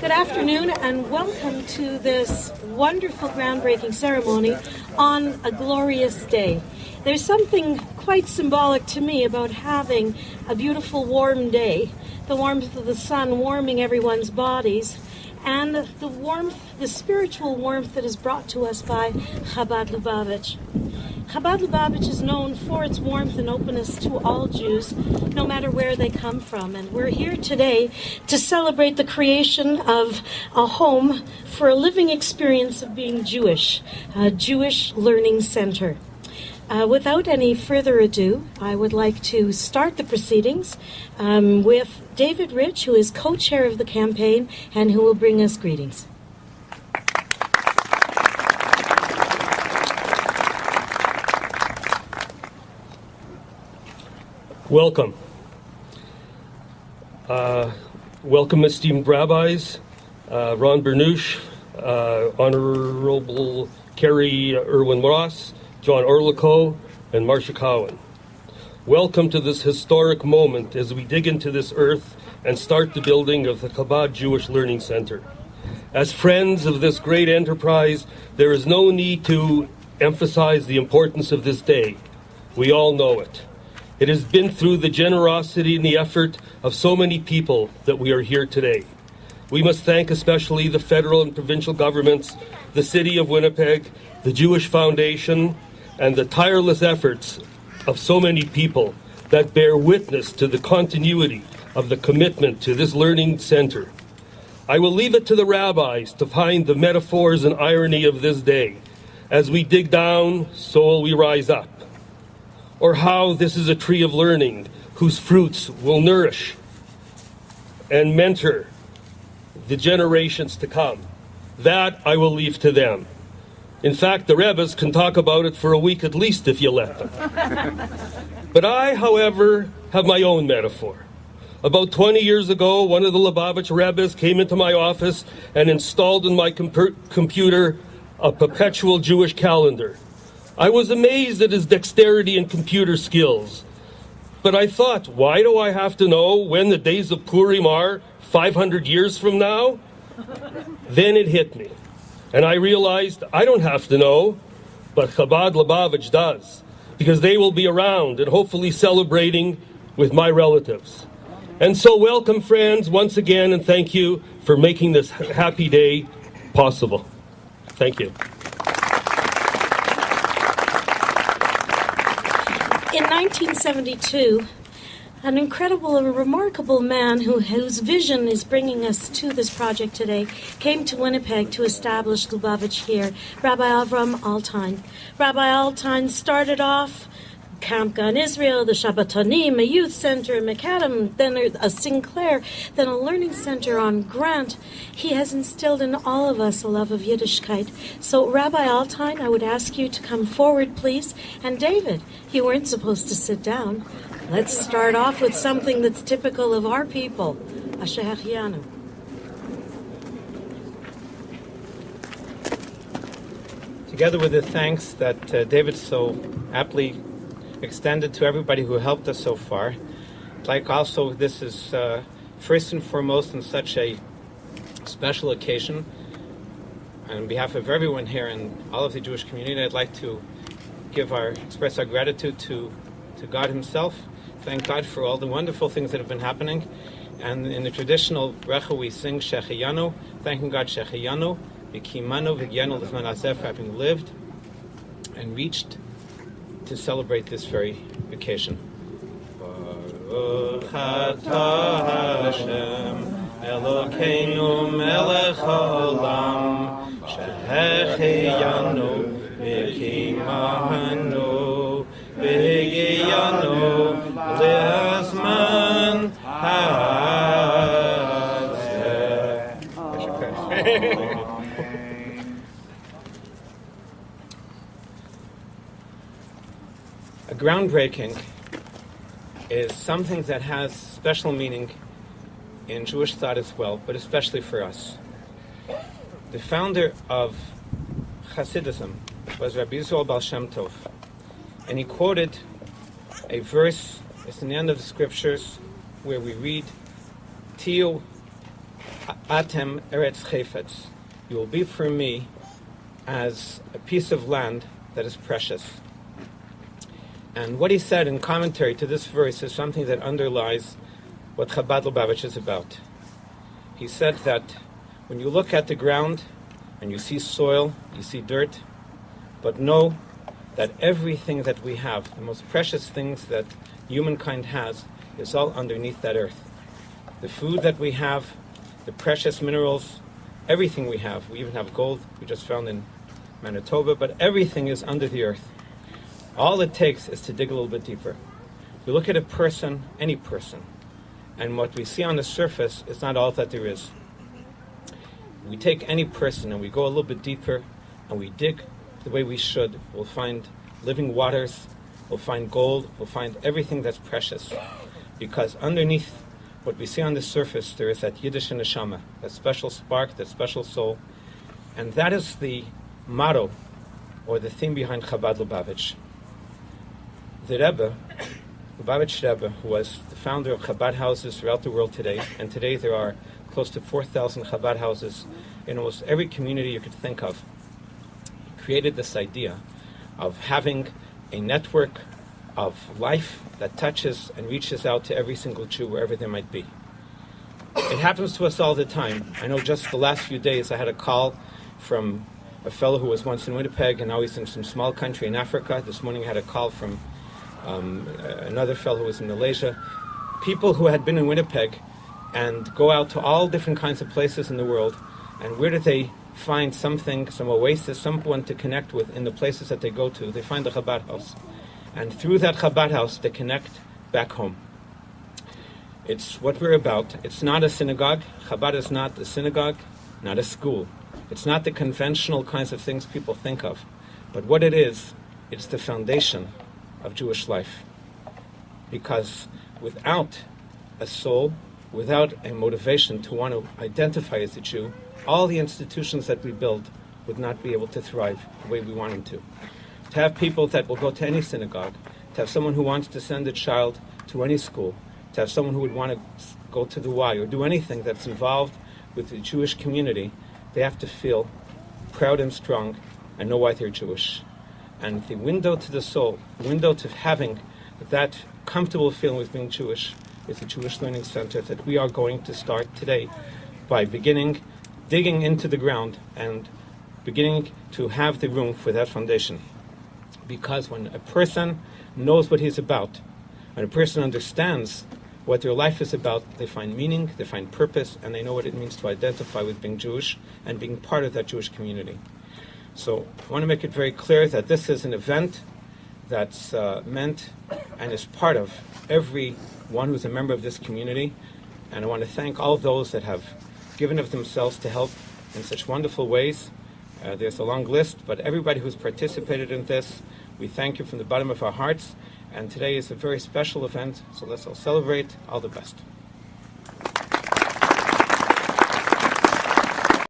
Good afternoon and welcome to this wonderful groundbreaking ceremony on a glorious day. There's something quite symbolic to me about having a beautiful warm day, the warmth of the sun warming everyone's bodies, and the warmth, the spiritual warmth that is brought to us by Chabad Lubavitch. Chabad Lubavitch is known for its warmth and openness to all Jews, no matter where they come from. And we're here today to celebrate the creation of a home for a living experience of being Jewish, a Jewish learning center. Without any further ado, I would like to start the proceedings with David Rich, who is co-chair of the campaign and who will bring us greetings. Welcome. Welcome, esteemed rabbis, Ron Bernouche, Honorable Kerry Irwin-Ross, John Orlico, and Marcia Cowan. Welcome to this historic moment as we dig into this earth and start the building of the Chabad Jewish Learning Center. As friends of this great enterprise, there is no need to emphasize the importance of this day. We all know it. It has been through the generosity and the effort of so many people that we are here today. We must thank especially the federal and provincial governments, the City of Winnipeg, the Jewish Foundation, and the tireless efforts of so many people that bear witness to the continuity of the commitment to this learning center. I will leave it to the rabbis to find the metaphors and irony of this day. As we dig down, so will we rise up. Or how this is a tree of learning whose fruits will nourish and mentor the generations to come. That I will leave to them. In fact, the Rebbes can talk about it for a week at least if you let them. But I, however, have my own metaphor. About 20 years ago, one of the Lubavitch Rebbes came into my office and installed in my computer a perpetual Jewish calendar. I was amazed at his dexterity and computer skills. But I thought, why do I have to know when the days of Purim are 500 years from now? Then it hit me. And I realized I don't have to know, but Chabad Lubavitch does, because they will be around and hopefully celebrating with my relatives. And so welcome, friends, once again, and thank you for making this happy day possible. Thank you. In 1972, an incredible and remarkable man whose vision is bringing us to this project today came to Winnipeg to establish Lubavitch here, Rabbi Avram Altein. Rabbi Altein started off Camp Gan Israel, the Shabbatonim, a youth center in Macadam, then a Sinclair, then a learning center on Grant. He has instilled in all of us a love of Yiddishkeit. So, Rabbi Altein, I would ask you to come forward, please. And David, you weren't supposed to sit down. Let's start off with something that's typical of our people, Asher Hachianu. Together with the thanks that David so aptly extended to everybody who helped us so far. Like also, this is first and foremost on such a special occasion. On behalf of everyone here and all of the Jewish community, I'd like to express our gratitude to God Himself. Thank God for all the wonderful things that have been happening. And in the traditional Brecha we sing Shechiyanu, thanking God Shechiyanu, V'kimanu v'gyanu l'zman hazeh, for having lived and reached to celebrate this very occasion. Baruch atah Hashem Elokeinu melech haolam shehechiyanu v'kimanu v'gyanu l'zman hazeh. A groundbreaking is something that has special meaning in Jewish thought as well, but especially for us. The founder of Hasidism was Rabbi Yisrael Baal Shem Tov, and he quoted a verse, it's in the end of the scriptures, where we read, Tiyu Atem Eretz Chefetz. You will be for me as a piece of land that is precious. And what he said in commentary to this verse is something that underlies what Chabad Lubavitch is about. He said that when you look at the ground and you see soil, you see dirt, but know that everything that we have, the most precious things that humankind has, is all underneath that earth. The food that we have, the precious minerals, everything we have. We even have gold we just found in Manitoba, but everything is under the earth. All it takes is to dig a little bit deeper. We look at a person, any person, and what we see on the surface is not all that there is. We take any person and we go a little bit deeper and we dig the way we should. We'll find living waters, we'll find gold, we'll find everything that's precious. Because underneath what we see on the surface, there is that Yiddish neshama, that special spark, that special soul. And that is the motto or the theme behind Chabad Lubavitch. The Rebbe, Lubavitch Rebbe, who was the founder of Chabad houses throughout the world today, and today there are close to 4,000 Chabad houses in almost every community you could think of, created this idea of having a network of life that touches and reaches out to every single Jew wherever they might be. It happens to us all the time. I know just the last few days I had a call from a fellow who was once in Winnipeg and now he's in some small country in Africa. This morning I had a call from another fellow who was in Malaysia. People who had been in Winnipeg and go out to all different kinds of places in the world, and where do they find something, some oasis, someone to connect with in the places that they go to? They find the Chabad house. And through that Chabad house, they connect back home. It's what we're about. It's not a synagogue. Chabad is not a synagogue, not a school. It's not the conventional kinds of things people think of. But what it is, it's the foundation of Jewish life. Because without a soul, without a motivation to want to identify as a Jew, all the institutions that we build would not be able to thrive the way we want them to. To have people that will go to any synagogue, to have someone who wants to send a child to any school, to have someone who would want to go to the Y or do anything that's involved with the Jewish community, they have to feel proud and strong and know why they're Jewish. And the window to the soul, the window to having that comfortable feeling with being Jewish, is the Jewish Learning Center that we are going to start today by beginning digging into the ground and beginning to have the room for that foundation. Because when a person knows what he's about, when a person understands what their life is about, they find meaning, they find purpose, and they know what it means to identify with being Jewish and being part of that Jewish community. So I want to make it very clear that this is an event that's meant and is part of everyone who's a member of this community. And I want to thank all those that have given of themselves to help in such wonderful ways. There's a long list, but everybody who's participated in this, we thank you from the bottom of our hearts. And today is a very special event, so let's all celebrate. All the best.